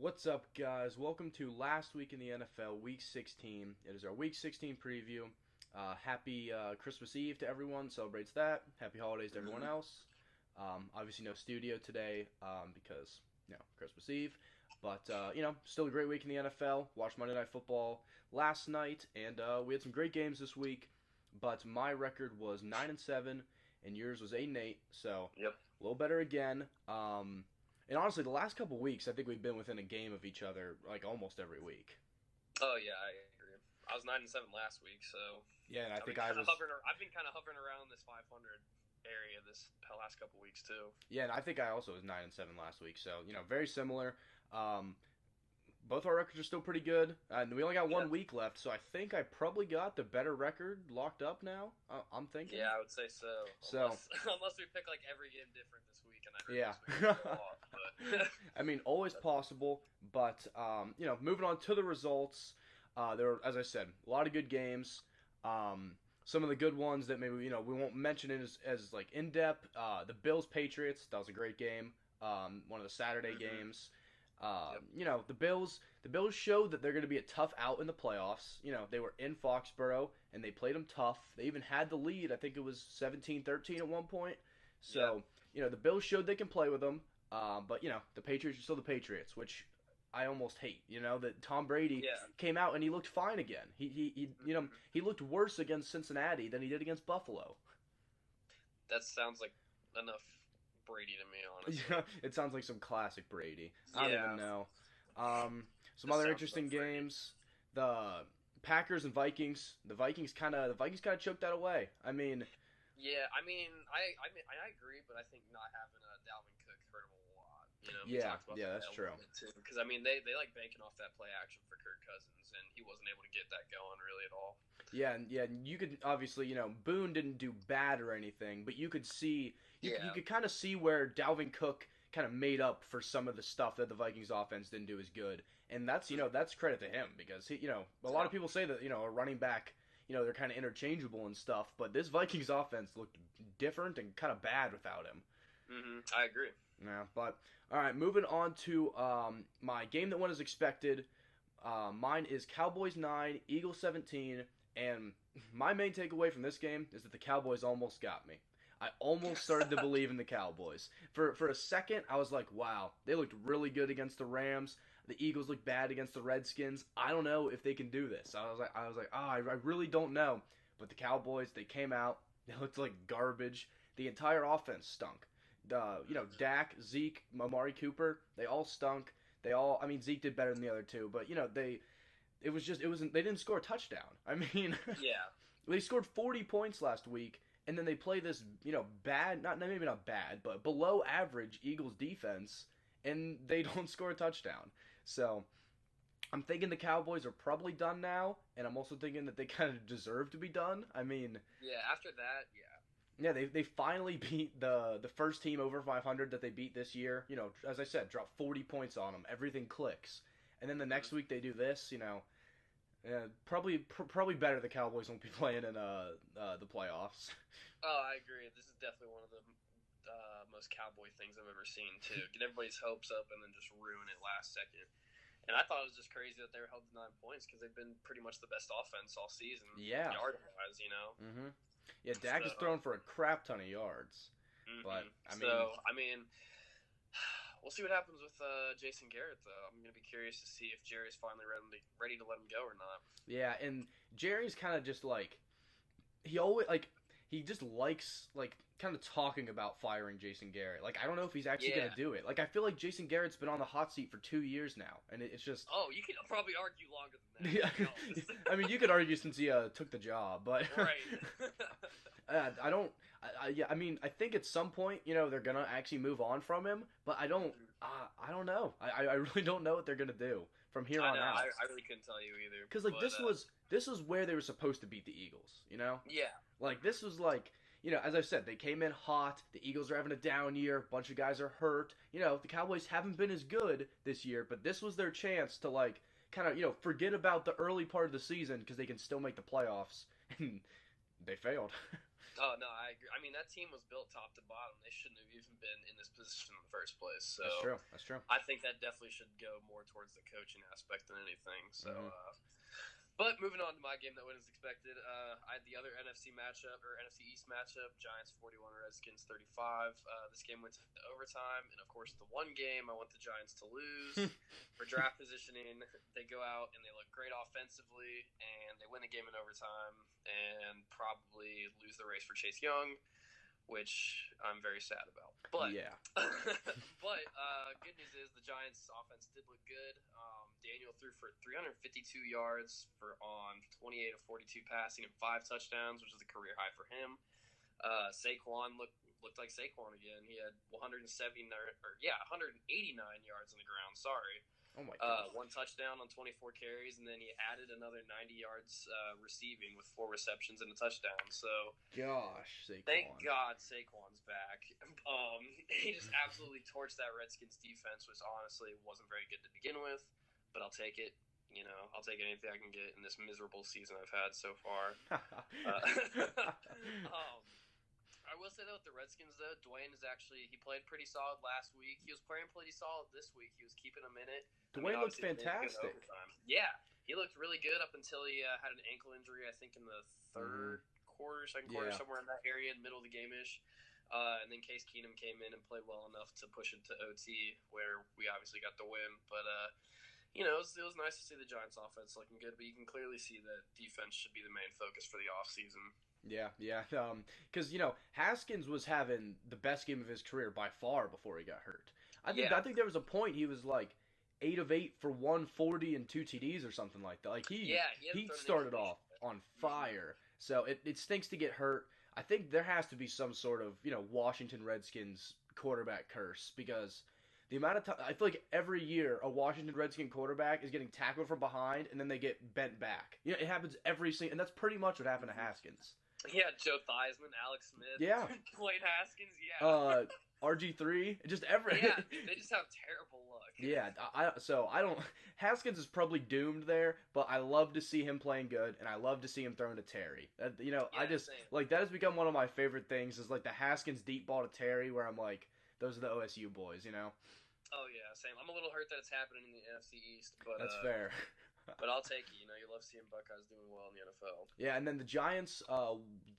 What's up, guys? Welcome to last week in the NFL, Week 16. It is our Week 16 preview. Happy Christmas Eve to everyone celebrates that. Happy holidays to everyone else. Obviously, no studio today because Christmas Eve. But still a great week in the NFL. Watched Monday Night Football last night, and we had some great games this week. But my record was 9-7, and yours was 8-8. So Yep. a little better again. And honestly, the last couple weeks, I think we've been within a game of each other like almost every week. Oh yeah, I agree. I was 9-7 last week, so Yeah, and I think I've been kind of hovering around this 500 area this last couple weeks too. Yeah, and I think I also was 9-7 last week. So very similar. Both our records are still pretty good, and we only got one week left. So I think I probably got the better record locked up now. I'm thinking. Yeah, I would say so. Unless we pick like every game different this week, and I heard this week off, but I mean, always possible. But moving on to the results. There were, as I said, a lot of good games. Some of the good ones that maybe we won't mention it as like in depth. The Bills Patriots, that was a great game. One of the Saturday games. The Bills showed that they're going to be a tough out in the playoffs. They were in Foxborough and they played them tough. They even had the lead. I think it was 17-13 at one point. So the Bills showed they can play with them. But the Patriots are still the Patriots, which I almost hate. That Tom Brady came out and he looked fine again. He looked worse against Cincinnati than he did against Buffalo. That sounds like enough Brady to me, honestly. Yeah, it sounds like some classic Brady. I don't even know. Some other interesting games. The Packers and Vikings. The Vikings kind of choked that away. I mean, I agree, but I think not having Dalvin Cook hurt him a lot. That's true. Because they like banking off that play action for Kirk Cousins, and he wasn't able to get that going really at all. Yeah, you could obviously, Boone didn't do bad or anything, but you could see, you could kind of see where Dalvin Cook kind of made up for some of the stuff that the Vikings offense didn't do as good, and that's that's credit to him because he, a lot of people say that a running back, they're kind of interchangeable and stuff, but this Vikings offense looked different and kind of bad without him. I agree. Yeah, but all right, moving on to my game that went as expected. Mine is Cowboys 9, Eagles 17. And my main takeaway from this game is that the Cowboys almost got me. I almost started to believe in the Cowboys. For a second, I was like, wow, they looked really good against the Rams. The Eagles looked bad against the Redskins. I don't know if they can do this. I was like, I really don't know. But the Cowboys, they came out. They looked like garbage. The entire offense stunk. Dak, Zeke, Amari Cooper, they all stunk. Zeke did better than the other two, but they didn't score a touchdown. I mean, they scored 40 points last week, and then they play this, bad, maybe not bad, but below average Eagles defense, and they don't score a touchdown. So I'm thinking the Cowboys are probably done now, and I'm also thinking that they kind of deserve to be done. I mean, after that, yeah, they finally beat the first team over 500 that they beat this year. As I said, drop 40 points on them. Everything clicks. And then the next week they do this, probably better the Cowboys won't be playing in the playoffs. Oh, I agree. This is definitely one of the most Cowboy things I've ever seen, too. Get everybody's hopes up and then just ruin it last second. And I thought it was just crazy that they were held to 9 points because they've been pretty much the best offense all season. Yeah. Yard-wise, Mm-hmm. Yeah, Dak is throwing for a crap ton of yards. But, we'll see what happens with Jason Garrett, though. I'm going to be curious to see if Jerry's finally ready to let him go or not. Yeah, and Jerry's kind of just like, he just likes, kind of talking about firing Jason Garrett. I don't know if he's actually going to do it. I feel like Jason Garrett's been on the hot seat for 2 years now, and it's just... Oh, you can probably argue longer than that. Yeah. You could argue since he took the job, but... Right. I think at some point, they're going to actually move on from him, but I don't know. I really don't know what they're going to do from here on out. I really couldn't tell you either. Because, this was where they were supposed to beat the Eagles, Yeah. This was as I said, they came in hot. The Eagles are having a down year. A bunch of guys are hurt. The Cowboys haven't been as good this year, but this was their chance to, kind of, forget about the early part of the season because they can still make the playoffs. And they failed. Oh no, I agree. I mean, that team was built top to bottom. They shouldn't have even been in this position in the first place. So That's true. That's true. I think that definitely should go more towards the coaching aspect than anything. So, Mm-hmm. but moving on to my game that went as expected, I had the other NFC matchup or NFC East matchup: Giants 41, Redskins 35. This game went to overtime, and of course, the one game I want the Giants to lose for draft positioning. They go out and they look great offensively, and they win the game in overtime, and probably lose the race for Chase Young, which I'm very sad about. But yeah, but good news is the Giants' offense did look good. Daniel threw for 352 yards on 28 of 42 passing and 5 touchdowns, which is a career high for him. Saquon looked like Saquon again. He had 189 yards on the ground. Sorry. oh my gosh. 1 touchdown on 24 carries, and then he added another 90 yards receiving with 4 receptions and a touchdown. So, Gosh, Saquon. thank God Saquon's back. He just absolutely torched that Redskins defense, which honestly wasn't very good to begin with, but I'll take it. You know, I'll take anything I can get in this miserable season I've had so far. I will say, though, with the Redskins, though, Dwayne he played pretty solid last week. He was playing pretty solid this week. He was keeping him in it. Dwayne looked fantastic. Yeah, he looked really good up until he had an ankle injury, I think, in the third quarter, second quarter, somewhere in that area, middle of the game-ish. And then Case Keenum came in and played well enough to push it to OT, where we obviously got the win. But, you know, it was nice to see the Giants' offense looking good, but you can clearly see that defense should be the main focus for the offseason. Yeah. Because Haskins was having the best game of his career by far before he got hurt. I think there was a point he was like 8 of 8 for 140 and 2 TDs or something like that. Like he started off on fire. So it stinks to get hurt. I think there has to be some sort of Washington Redskins quarterback curse, because the amount of time I feel like every year a Washington Redskin quarterback is getting tackled from behind and then they get bent back. It happens every single, and that's pretty much what happened to Haskins. Yeah, Joe Theismann, Alex Smith, Dwayne Haskins, RG3, just every. Yeah, they just have terrible luck. Yeah, I don't. Haskins is probably doomed there, but I love to see him playing good, and I love to see him throwing to Terry. I just same. like that has become one of my favorite things. Is like the Haskins deep ball to Terry, where I'm like, those are the OSU boys, Oh yeah, same. I'm a little hurt that it's happening in the NFC East, but that's fair. But I'll take it. You love seeing Buckeyes doing well in the NFL. Yeah, and then the Giants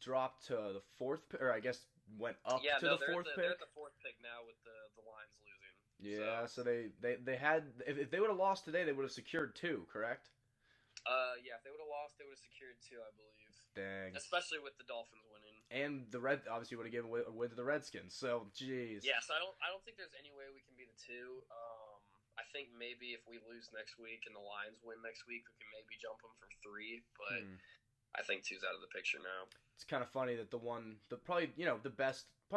dropped to the 4th, or I guess went up to the 4th pick. They're at the 4th pick now with the Lions losing. Yeah, so they had, if they would have lost today, they would have secured 2, correct? Yeah, if they would have lost, they would have secured 2, I believe. Dang. Especially with the Dolphins winning. And the obviously would have given a win to the Redskins. So, jeez. Yeah, so I don't think there's any way we can be the 2. I think maybe if we lose next week and the Lions win next week, we can maybe jump them from 3. But I think 2's out of the picture now. It's kind of funny that probably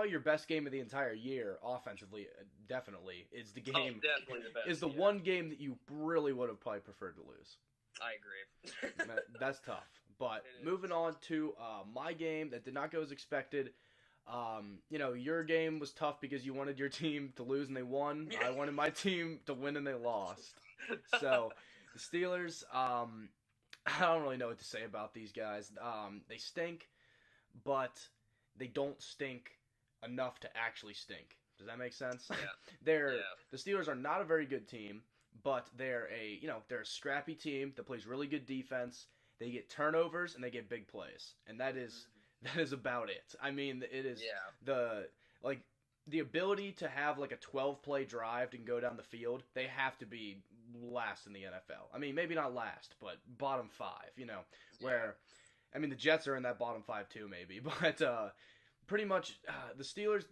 your best game of the entire year offensively, definitely is the game. Definitely the best. Is the one game that you really would have probably preferred to lose. I agree. That's tough. But moving on to my game that did not go as expected. Your game was tough because you wanted your team to lose and they won. I wanted my team to win and they lost. So the Steelers, I don't really know what to say about these guys. They stink, but they don't stink enough to actually stink. Does that make sense? Yeah. The Steelers are not a very good team, but they're a scrappy team that plays really good defense. They get turnovers and they get big plays, and that is about it. I mean, it is the ability to have like a 12-play drive and go down the field. They have to be last in the NFL. I mean, maybe not last, but bottom 5. Where, I mean, the Jets are in that bottom 5 too, maybe. But pretty much the Steelers,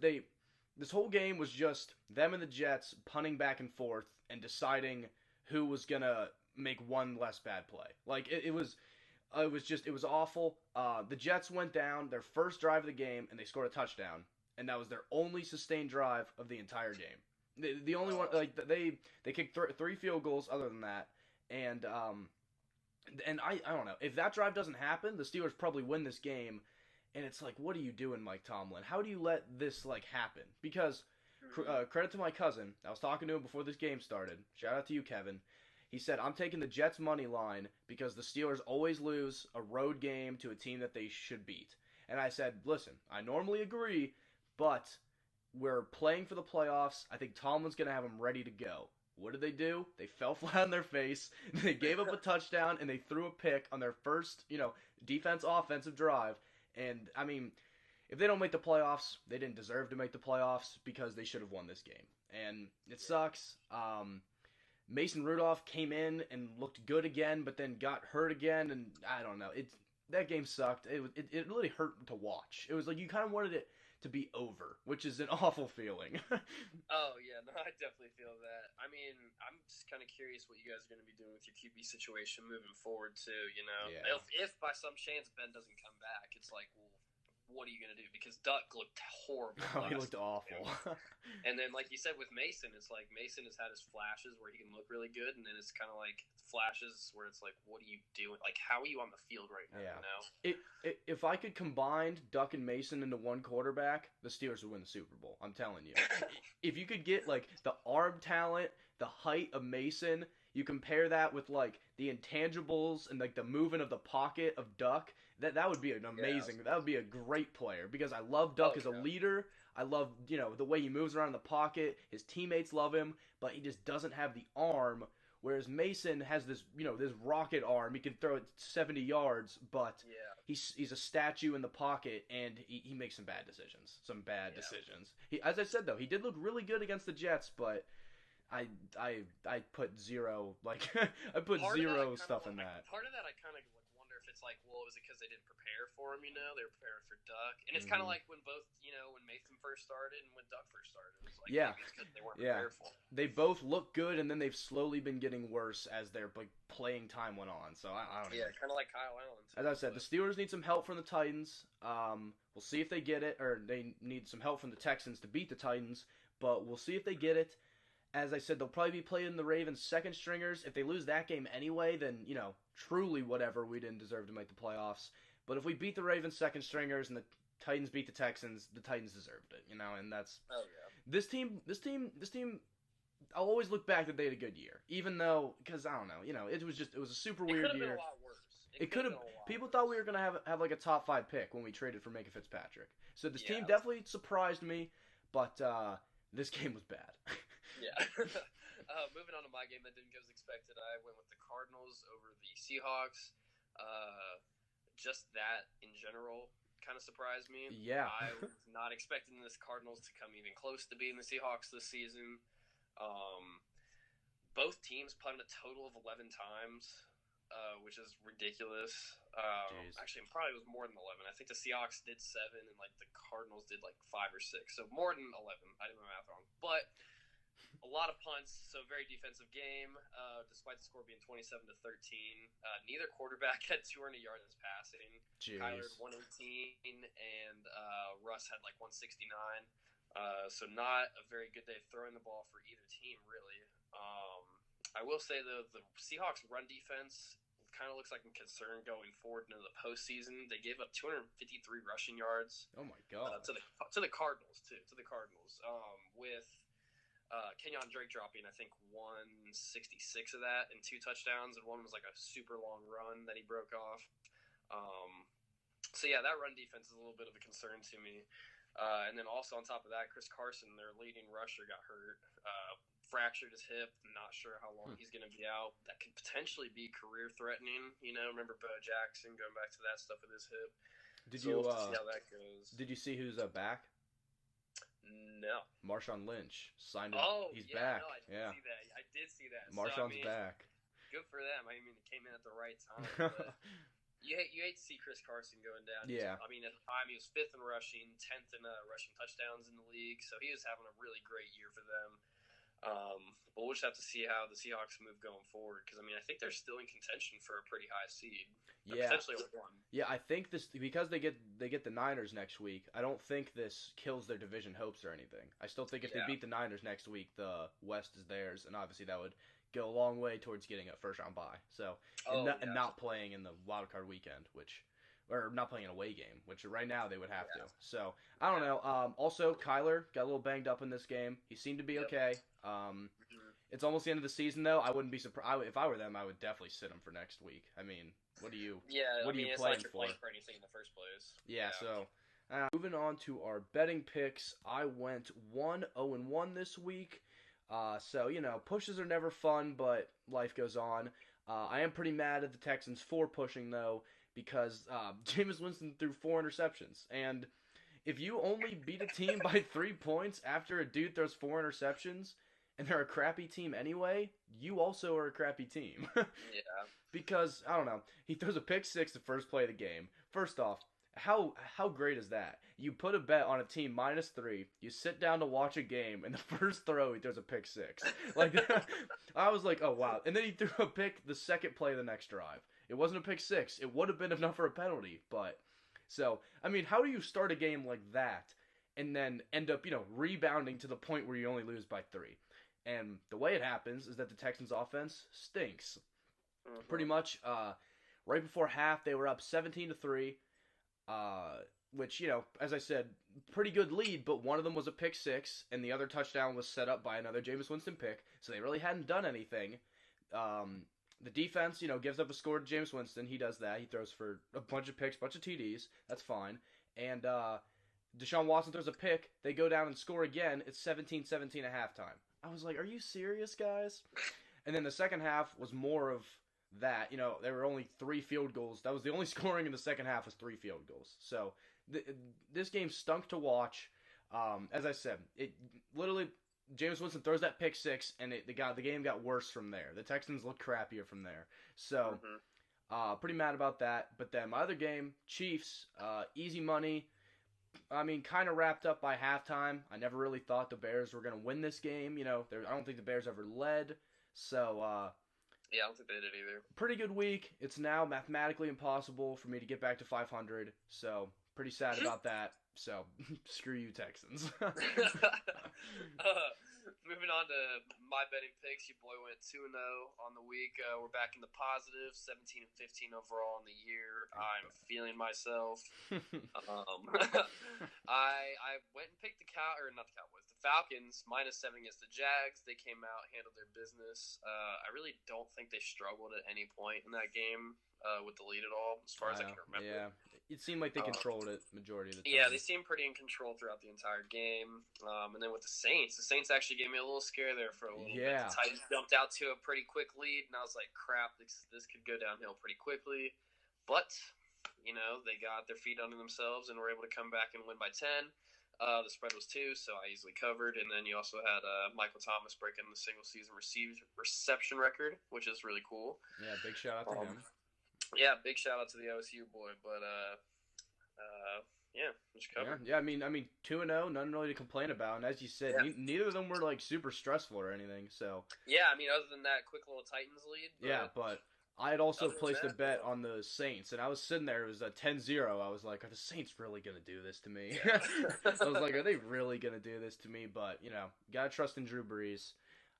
this whole game was just them and the Jets punting back and forth and deciding who was gonna make one less bad play. Like it was awful. The Jets went down their first drive of the game and they scored a touchdown, and that was their only sustained drive of the entire game. The only one, like they kicked 3 field goals other than that, and I don't know, if that drive doesn't happen, the Steelers probably win this game. And it's like, what are you doing, Mike Tomlin? How do you let this happen? Because credit to my cousin, I was talking to him before this game started. Shout out to you, Kevin. He said, I'm taking the Jets money line because the Steelers always lose a road game to a team that they should beat. And I said, listen, I normally agree, but we're playing for the playoffs. I think Tomlin's going to have them ready to go. What did they do? They fell flat on their face. They gave up a touchdown, and they threw a pick on their first, offensive drive. And, I mean, if they don't make the playoffs, they didn't deserve to make the playoffs because they should have won this game. And it sucks. Mason Rudolph came in and looked good again, but then got hurt again, and I don't know. That game sucked. It really hurt to watch. It was like you kind of wanted it to be over, which is an awful feeling. Oh, yeah, no, I definitely feel that. I mean, I'm just kind of curious what you guys are going to be doing with your QB situation moving forward, too, Yeah. If by some chance Ben doesn't come back, it's like, well, what are you going to do? Because Duck looked horrible. Oh, he looked awful. And then, like you said, with Mason, it's like Mason has had his flashes where he can look really good, and then it's kind of like flashes where it's like, what are you doing? Like, how are you on the field right now? Yeah. If I could combine Duck and Mason into one quarterback, the Steelers would win the Super Bowl. I'm telling you. If you could get, like, the arm talent, the height of Mason, you compare that with, like, the intangibles and, like, the movement of the pocket of Duck, that would be an amazing, that would be a great player, because I love Duck as a leader. I love, the way he moves around in the pocket. His teammates love him, but he just doesn't have the arm, whereas Mason has this, this rocket arm. He can throw it 70 yards, but he's a statue in the pocket, and he makes some bad decisions. Decisions. As I said, though, he did look really good against the Jets, but I put zero, I put zero stuff in that. Part of that I kind of wonder if it's like, well, is it because they didn't prepare for him, they were preparing for Duck? And it's kind of like when both, when Mason first started and when Duck first started. It was like, maybe it's because they weren't prepared for him. They both look good, and then they've slowly been getting worse as their playing time went on. So I don't know. Yeah, kind of like Kyle Allen. As I said, the Steelers need some help from the Titans. We'll see if they get it, or they need some help from the Texans to beat the Titans, but we'll see if they get it. As I said, they'll probably be playing the Ravens' second stringers. If they lose that game anyway, then, truly whatever, we didn't deserve to make the playoffs. But if we beat the Ravens' second stringers and the Titans beat the Texans deserved it, and that's... Oh, yeah. This team, I'll always look back that they had a good year. Even though, because, I don't know, it was a super weird year. It could have been a lot worse. It could have. People thought we were going to have like a top 5 pick when we traded for Minka Fitzpatrick. So this team definitely surprised me, but this game was bad. Yeah. Moving on to my game that didn't go as expected, I went with the Cardinals over the Seahawks. Just that in general kind of surprised me. Yeah. I was not expecting this Cardinals to come even close to beating the Seahawks this season. Both teams punted a total of 11 times, which is ridiculous. Actually, it probably was more than 11. I think the Seahawks did 7, and the Cardinals did 5 or 6. So more than 11. I did my math wrong, but a lot of punts. So very defensive game. Despite the score being 27-13, neither quarterback had 200 yards passing. Jeez. Kyler had 118, and Russ had 169. So not a very good day throwing the ball for either team, really. I will say, though, the Seahawks' run defense kind of looks like a concern going forward into the postseason. They gave up 253 rushing yards. Oh my God! To the Cardinals too. To the Cardinals, with Kenyon Drake dropping, I think, 166 of that and 2 touchdowns, and one was a super long run that he broke off. So yeah, that run defense is a little bit of a concern to me. And then also on top of that, Chris Carson, their leading rusher, got hurt. Fractured his hip. Not sure how long he's going to be out. That could potentially be career-threatening. Remember Bo Jackson going back to that stuff with his hip. We'll see how that goes. Did you see who's back? No. Marshawn Lynch signed. He's back. No, I did see that. Marshawn's back. Good for them. I mean, it came in at the right time. But you hate to see Chris Carson going down. Yeah. I mean, at the time, he was 5th in rushing, 10th in rushing touchdowns in the league, so he was having a really great year for them. But we'll just have to see how the Seahawks move going forward, because, I mean, I think they're still in contention for a pretty high seed. Potentially one. Yeah, I think this, because they get the Niners next week, I don't think this kills their division hopes or anything. I still think if they beat the Niners next week, the West is theirs, and obviously that would go a long way towards getting a first-round bye. So, and not playing in the wild card weekend, or not playing an away game, which right now they would have to. So, I don't know. Also, Kyler got a little banged up in this game. He seemed to be okay. It's almost the end of the season, though. I wouldn't be surprised if I were them. I would definitely sit them for next week. I mean, what do you? Yeah, What I are mean, you it's playing not like you're for? playing for anything in the first place. Yeah. So, moving on to our betting picks, I went 1-0-1 this week. So pushes are never fun, but life goes on. I am pretty mad at the Texans for pushing though, because Jameis Winston threw 4 interceptions, and if you only beat a team by 3 points after a dude throws 4 interceptions, and they're a crappy team anyway, you also are a crappy team. Yeah. Because I don't know, he throws a pick six the first play of the game. First off, how great is that? You put a bet on a team -3. You sit down to watch a game, and the first throw he throws a pick six. Like I was like, oh wow. And then he threw a pick the second play of the next drive. It wasn't a pick six. It would have been enough for a penalty, but so I mean, how do you start a game like that and then end up rebounding to the point where you only lose by 3? And the way it happens is that the Texans' offense stinks. Mm-hmm. Pretty much, right before half, they were up 17-3. Which, as I said, pretty good lead, but one of them was a pick six, and the other touchdown was set up by another Jameis Winston pick, so they really hadn't done anything. The defense, gives up a score to Jameis Winston. He does that. He throws for a bunch of picks, bunch of TDs. That's fine. And Deshaun Watson throws a pick. They go down and score again. It's 17-17 at halftime. I was like, are you serious, guys? And then the second half was more of that. There were only 3 field goals. That was the only scoring in the second half was 3 field goals. So this game stunk to watch. As I said, it literally Jameis Winston throws that pick six, and the game got worse from there. The Texans looked crappier from there. So pretty mad about that. But then my other game, Chiefs, easy money. I mean, kind of wrapped up by halftime. I never really thought the Bears were going to win this game. I don't think the Bears ever led. So, yeah, I don't think they did either. Pretty good week. It's now mathematically impossible for me to get back to 500. So, pretty sad about that. So, screw you, Texans. Moving on to my betting picks, your boy went 2-0 on the week. We're back in the positive, 17-15 overall in the year. I'm feeling myself. I went and picked the Falcons -7 against the Jags. They came out, handled their business. I really don't think they struggled at any point in that game with the lead at all, as far as I can remember. Yeah. It seemed like they controlled it majority of the time. Yeah, they seemed pretty in control throughout the entire game. And then with the Saints actually gave me a little scare there for a little bit. The Titans jumped out to a pretty quick lead, and I was like, crap, this could go downhill pretty quickly. But, they got their feet under themselves and were able to come back and win by 10. The spread was 2, so I easily covered. And then you also had Michael Thomas breaking the single-season reception record, which is really cool. Yeah, big shout out to him. Yeah, big shout out to the OSU boy, but yeah, just covered. Yeah, I mean 2-0, nothing really to complain about, and as you said, neither of them were like super stressful or anything. So yeah, I mean, other than that quick little Titans lead. But I had also placed a bet on the Saints, and I was sitting there. It was a 10-0. I was like, are the Saints really gonna do this to me? I was like, are they really gonna do this to me? But gotta trust in Drew Brees.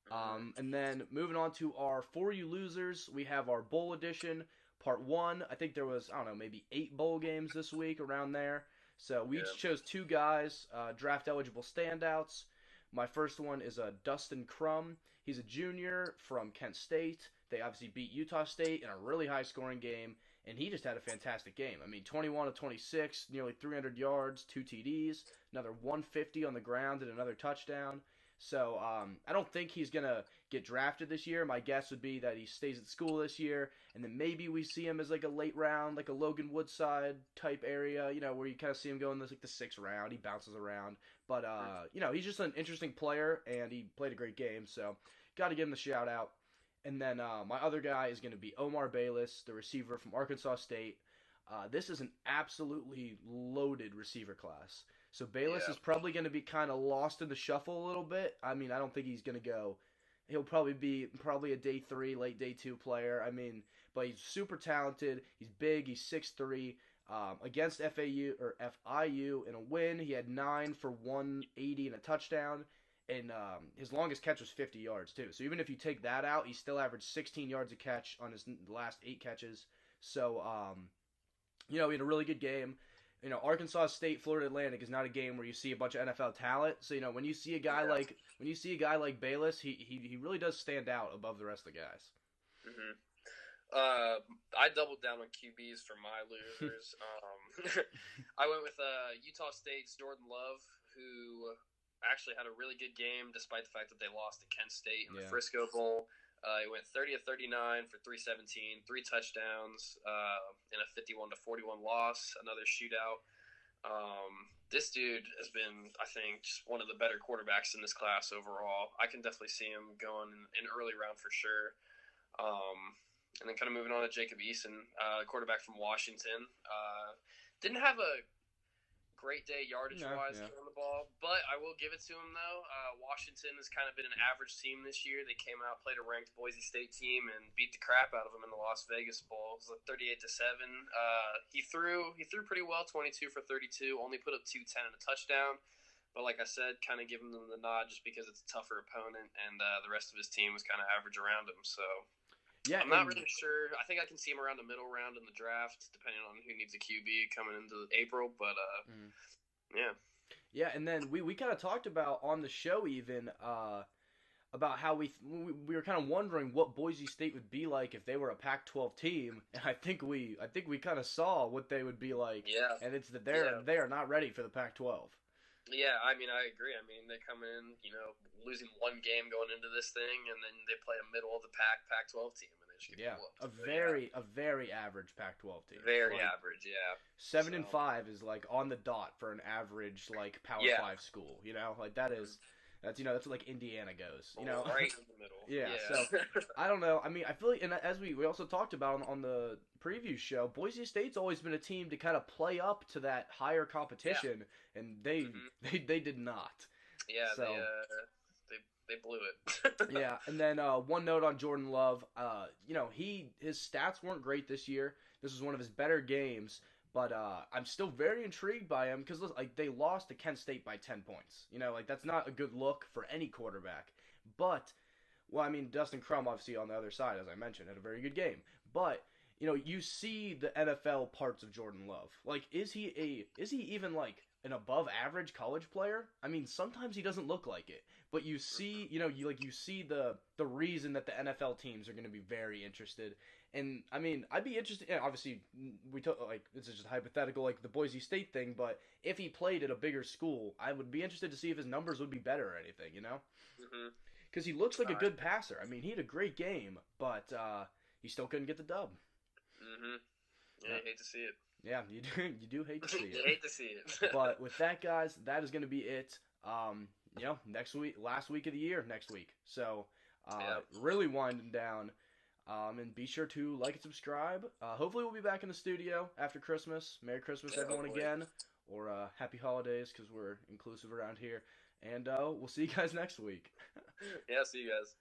And then moving on to our For You Losers, we have our Bowl edition. Part 1, I think there was, maybe 8 bowl games this week, around there. So we each chose 2 guys, draft-eligible standouts. My first one is Dustin Crum. He's a junior from Kent State. They obviously beat Utah State in a really high-scoring game, and he just had a fantastic game. I mean, 21 of 26, nearly 300 yards, 2 TDs, another 150 on the ground, and another touchdown. So I don't think he's going to get drafted this year. My guess would be that he stays at school this year, and then maybe we see him as like a late round, like a Logan Woodside type area, where you kind of see him go in the 6th round. He bounces around. But, he's just an interesting player, and he played a great game, so got to give him the shout out. And then my other guy is going to be Omar Bayless, the receiver from Arkansas State. This is an absolutely loaded receiver class. So Bayless is probably going to be kind of lost in the shuffle a little bit. I mean, I don't think he's going to go. He'll probably be a day 3, late day 2 player. I mean, but he's super talented. He's big. He's 6'3". Against FIU in a win, he had 9 for 180 and a touchdown. And his longest catch was 50 yards, too. So even if you take that out, he still averaged 16 yards a catch on his last 8 catches. So, he had a really good game. Arkansas State, Florida Atlantic is not a game where you see a bunch of NFL talent. So when you see a guy like Bayless, he really does stand out above the rest of the guys. Mm-hmm. I doubled down on QBs for my losers. I went with Utah State's Jordan Love, who actually had a really good game despite the fact that they lost to Kent State in the Frisco Bowl. He went 30 of 39 for 317, 3 touchdowns in a 51-41 loss, another shootout. This dude has been, I think, just one of the better quarterbacks in this class overall. I can definitely see him going in early round for sure. And then kind of moving on to Jacob Eason, quarterback from Washington. Didn't have a great day yardage-wise throwing the ball, but I will give it to him, though. Washington has kind of been an average team this year. They came out, played a ranked Boise State team, and beat the crap out of them in the Las Vegas Bowl. It was like 38-7. He threw pretty well, 22 for 32, only put up 210 and a touchdown. But like I said, kind of giving them the nod just because it's a tougher opponent, and the rest of his team was kind of average around him, so... Yeah, I'm not really sure. I think I can see him around the middle round in the draft, depending on who needs a QB coming into April. But yeah. Yeah, and then we kind of talked about on the show even about how we were kind of wondering what Boise State would be like if they were a Pac-12 team, and I think we kind of saw what they would be like. Yeah. And it's that they are not ready for the Pac-12. Yeah, I mean, I agree. I mean, they come in, losing one game going into this thing, and then they play a middle of the pack Pac-12 team, and they just get whooped. A very average Pac-12 team. Very average, yeah. 7-5 is like on the dot for an average like Power 5 school. Like that's like Indiana goes. Right in the middle. Yeah. So I don't know. I mean, I feel like, and as we also talked about on the preview show, Boise State's always been a team to kind of play up to that higher competition, and they did not. Yeah. So, they blew it. Yeah, and then one note on Jordan Love. His stats weren't great this year. This was one of his better games. But I'm still very intrigued by him because they lost to Kent State by 10 points. That's not a good look for any quarterback. But, Dustin Crum, obviously, on the other side, as I mentioned, had a very good game. But, you see the NFL parts of Jordan Love. Like, is he even, like, an above-average college player? I mean, sometimes he doesn't look like it. But you see, you see the reason that the NFL teams are going to be very interested. And, I mean, I'd be interested, obviously, this is just hypothetical, like the Boise State thing, but if he played at a bigger school, I would be interested to see if his numbers would be better or anything, Because he looks like a good passer. I mean, he had a great game, but he still couldn't get the dub. Yeah, I hate to see it. Yeah, you do hate to see it. You hate to see it. But with that, guys, that is going to be it. Next week, last week of the year, next week. So, really winding down. And be sure to like and subscribe. Hopefully we'll be back in the studio after Christmas. Merry Christmas, everyone, again. Or Happy Holidays, because we're inclusive around here. And we'll see you guys next week. Yeah, see you guys.